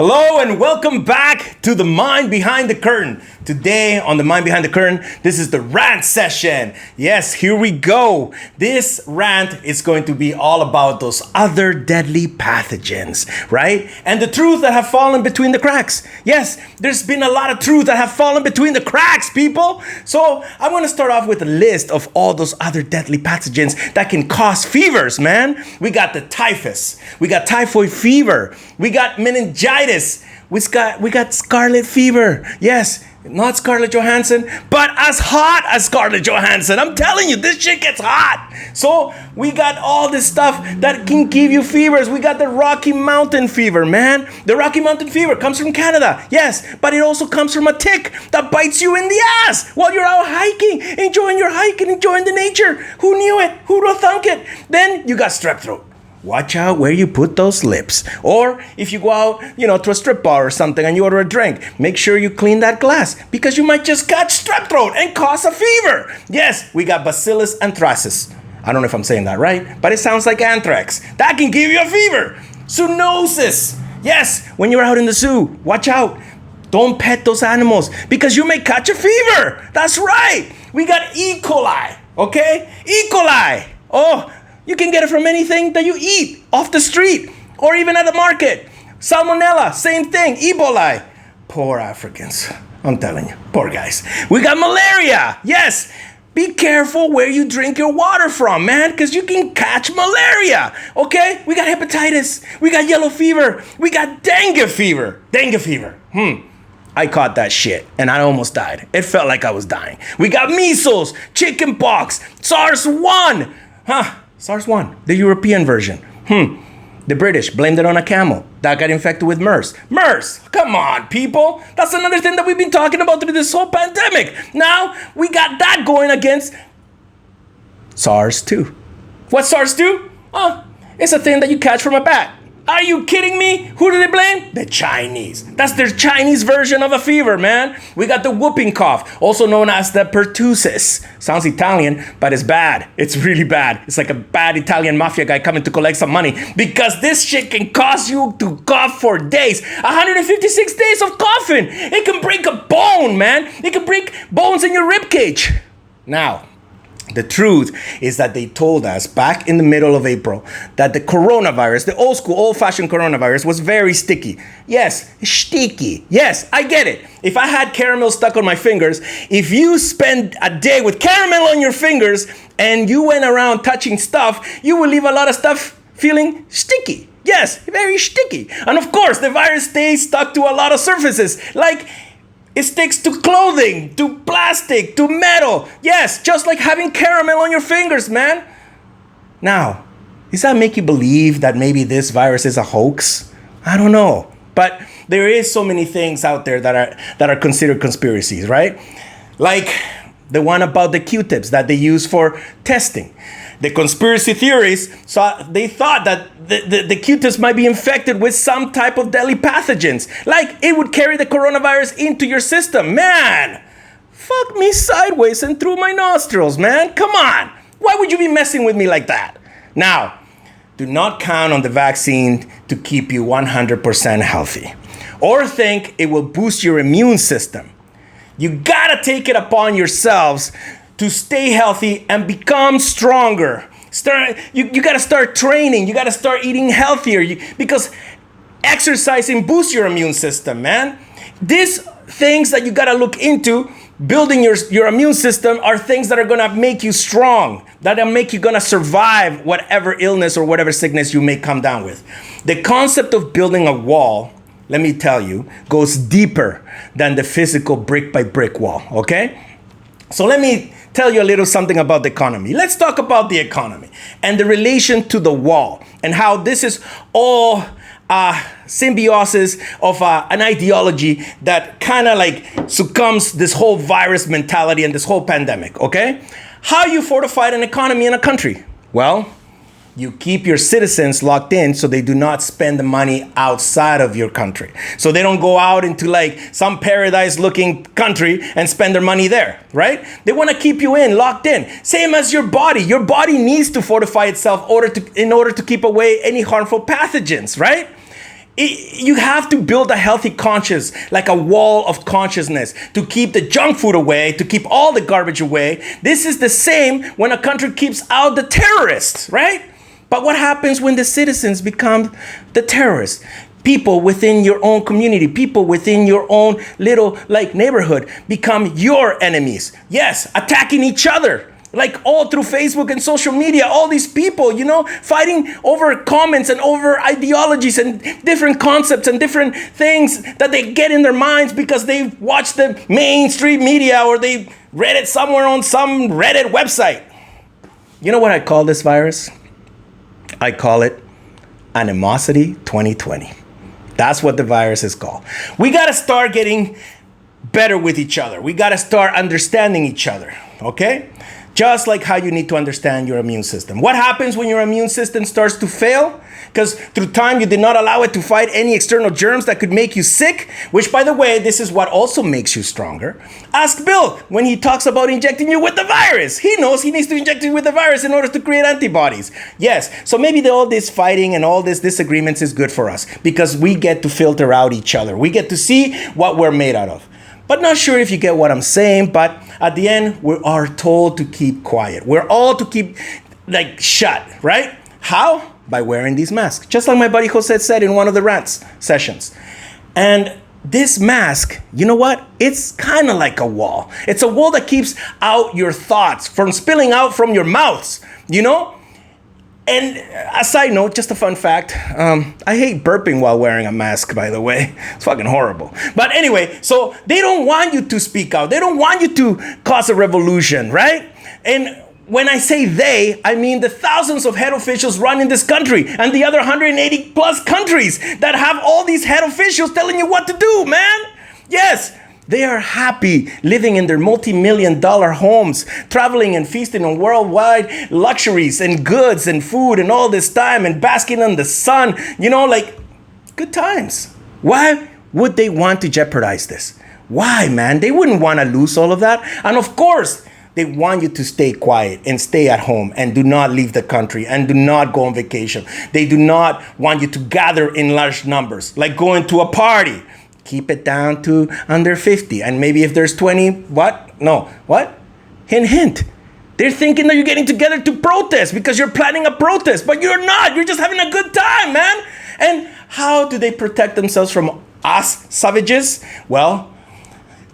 Hello and welcome back to the Mind Behind the Curtain. Today on the Mind Behind the Curtain, this is the Rant Session. Yes, here we go. This rant is going to be all about those other deadly pathogens, right? And the truth that have fallen between the cracks. Yes, there's been a lot of truth that have fallen between the cracks, people. So I'm going to start off with a list of all those other deadly pathogens that can cause fevers, man. We got the typhus. We got typhoid fever. We got meningitis. We got scarlet fever. Yes, not Scarlett Johansson, but as hot as Scarlett Johansson. I'm telling you, this shit gets hot. So we got all this stuff that can give you fevers. We got the Rocky Mountain fever, man. The Rocky Mountain fever comes from Canada. Yes, but it also comes from a tick that bites you in the ass while you're out hiking, enjoying your hike and enjoying the nature. Who knew it? Who'd have thunk it? Then you got strep throat. Watch out where you put those lips. Or if you go out, to a strip bar or something and you order a drink, make sure you clean that glass because you might just catch strep throat and cause a fever. Yes, we got Bacillus anthracis. I don't know if I'm saying that right, but it sounds like anthrax. That can give you a fever. Zoonosis. Yes, when you're out in the zoo, watch out. Don't pet those animals because you may catch a fever. That's right. We got E. coli, okay? E. coli. Oh, you can get it from anything that you eat off the street or even at the market. Salmonella, same thing. Ebola. Poor Africans. I'm telling you, poor guys. We got malaria. Yes. Be careful where you drink your water from, man, because you can catch malaria. Okay? We got hepatitis. We got yellow fever. We got dengue fever. Dengue fever. I caught that shit and I almost died. It felt like I was dying. We got measles, chicken pox, SARS-1. SARS-1, the European version. The British blamed it on a camel that got infected with MERS. MERS, come on, people. That's another thing that we've been talking about through this whole pandemic. Now, we got that going against SARS-2. What's SARS-2? It's a thing that you catch from a bat. Are you kidding me? Who do they blame? The Chinese. That's their Chinese version of a fever, man. We got the whooping cough, also known as the pertussis. Sounds Italian, but it's bad. It's really bad. It's like a bad Italian mafia guy coming to collect some money because this shit can cause you to cough for days. 156 days of coughing. It can break a bone, man. It can break bones in your rib cage. Now, the truth is that they told us back in the middle of April that the coronavirus, the old school, old-fashioned coronavirus was very sticky. Yes, sticky. Yes, I get it. If I had caramel stuck on my fingers, if you spend a day with caramel on your fingers and you went around touching stuff, you will leave a lot of stuff feeling sticky. Yes, very sticky. And of course, the virus stays stuck to a lot of surfaces, like it sticks to clothing, to plastic, to metal. Yes, just like having caramel on your fingers, man. Now, does that make you believe that maybe this virus is a hoax? I don't know. But there is so many things out there that are considered conspiracies, right? Like the one about the Q-tips that they use for testing. The conspiracy theories, they thought that the Q-tips might be infected with some type of deadly pathogens. Like it would carry the coronavirus into your system. Man, fuck me sideways and through my nostrils, man. Come on. Why would you be messing with me like that? Now, do not count on the vaccine to keep you 100% healthy or think it will boost your immune system. You gotta take it upon yourselves to stay healthy and become stronger. You got to start training. You got to start eating healthier because exercising boosts your immune system, man. These things that you got to look into, building your immune system, are things that are going to make you strong, that are make you going to survive whatever illness or whatever sickness you may come down with. The concept of building a wall, let me tell you, goes deeper than the physical brick by brick wall, okay? So let me tell you a little something about the economy. Let's talk about the economy and the relation to the wall and how this is all symbiosis of an ideology that kind of like succumbs this whole virus mentality and this whole pandemic, okay? How you fortified an economy in a country? Well, you keep your citizens locked in so they do not spend the money outside of your country. So they don't go out into like some paradise looking country and spend their money there, right? They want to keep you locked in. Same as your body. Your body needs to fortify itself in order to keep away any harmful pathogens, right? You have to build a healthy conscience, like a wall of consciousness, to keep the junk food away, to keep all the garbage away. This is the same when a country keeps out the terrorists, right? But what happens when the citizens become the terrorists? People within your own community, people within your own little neighborhood become your enemies. Yes, attacking each other. Like all through Facebook and social media, all these people, fighting over comments and over ideologies and different concepts and different things that they get in their minds because they've watched the mainstream media or they read it somewhere on some Reddit website. You know what I call this virus? I call it Animosity 2020. That's what the virus is called. We got to start getting better with each other. We got to start understanding each other, okay? Just like how you need to understand your immune system. What happens when your immune system starts to fail? Because through time you did not allow it to fight any external germs that could make you sick, which, by the way, this is what also makes you stronger. Ask Bill when he talks about injecting you with the virus. He knows he needs to inject you with the virus in order to create antibodies. Yes, so maybe all this fighting and all this disagreements is good for us because we get to filter out each other. We get to see what we're made out of. But not sure if you get what I'm saying, but at the end, we are told to keep quiet. We're all to keep shut, right? How? By wearing these masks. Just like my buddy Jose said in one of the Rant Sessions. And this mask, you know what? It's kind of like a wall. It's a wall that keeps out your thoughts from spilling out from your mouths, And a side note, just a fun fact, I hate burping while wearing a mask, by the way. It's fucking horrible. But anyway, so they don't want you to speak out. They don't want you to cause a revolution, right? And when I say they, I mean the thousands of head officials running this country and the other 180 plus countries that have all these head officials telling you what to do, man. Yes. They are happy living in their multi-million-dollar homes, traveling and feasting on worldwide luxuries and goods and food and all this time and basking in the sun, good times. Why would they want to jeopardize this? Why, man? They wouldn't want to lose all of that. And of course, they want you to stay quiet and stay at home and do not leave the country and do not go on vacation. They do not want you to gather in large numbers, like going to a party. Keep it down to under 50. And maybe if there's 20, what? No, what? Hint, hint. They're thinking that you're getting together to protest because you're planning a protest, but you're not. You're just having a good time, man. And how do they protect themselves from us savages? Well,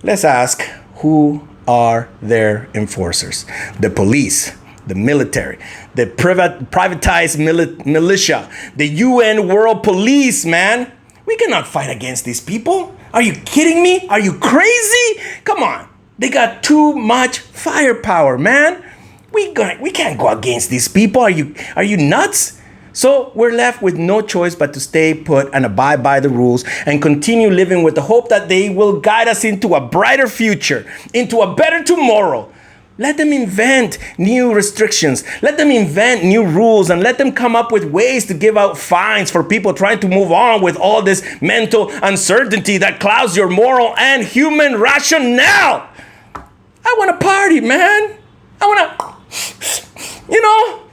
let's ask, who are their enforcers? The police, the military, the privatized militia, the UN World Police, man. We cannot fight against these people. Are you kidding me? Are you crazy? Come on. They got too much firepower, man. We can't go against these people. Are you nuts? So we're left with no choice but to stay put and abide by the rules and continue living with the hope that they will guide us into a brighter future, into a better tomorrow. Let them invent new restrictions. Let them invent new rules and let them come up with ways to give out fines for people trying to move on with all this mental uncertainty that clouds your moral and human rationale. I want to party, man. I want to,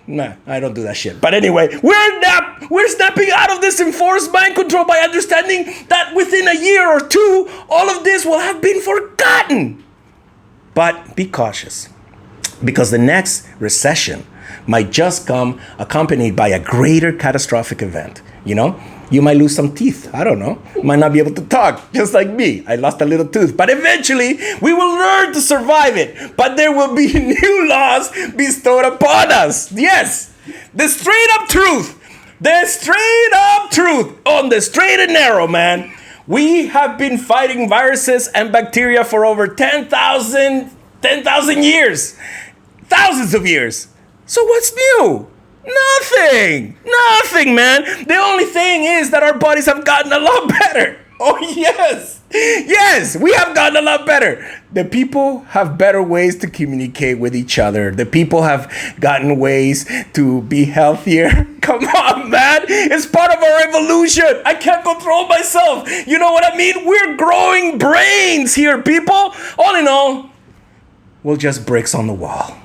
Nah, I don't do that shit. But anyway, we're snapping out of this enforced mind control by understanding that within a year or two, all of this will have been forgotten. But be cautious, because the next recession might just come accompanied by a greater catastrophic event. You might lose some teeth. I don't know. You might not be able to talk, just like me. I lost a little tooth. But eventually, we will learn to survive it. But there will be new laws bestowed upon us. Yes, the straight up truth. The straight up truth on the straight and narrow, man. We have been fighting viruses and bacteria for over 10,000 years. Thousands of years. So what's new? Nothing, man. The only thing is that our bodies have gotten a lot better. Oh, yes. Yes, we have gotten a lot better. The people have better ways to communicate with each other. The people have gotten ways to be healthier. Come on, man. It's part of our evolution. I can't control myself. You know what I mean? We're growing brains here, people. All in all, we're just bricks on the wall.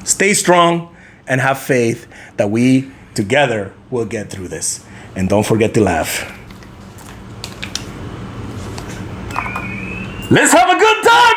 Stay strong and have faith that we together will get through this. And don't forget to laugh. Let's have a good time.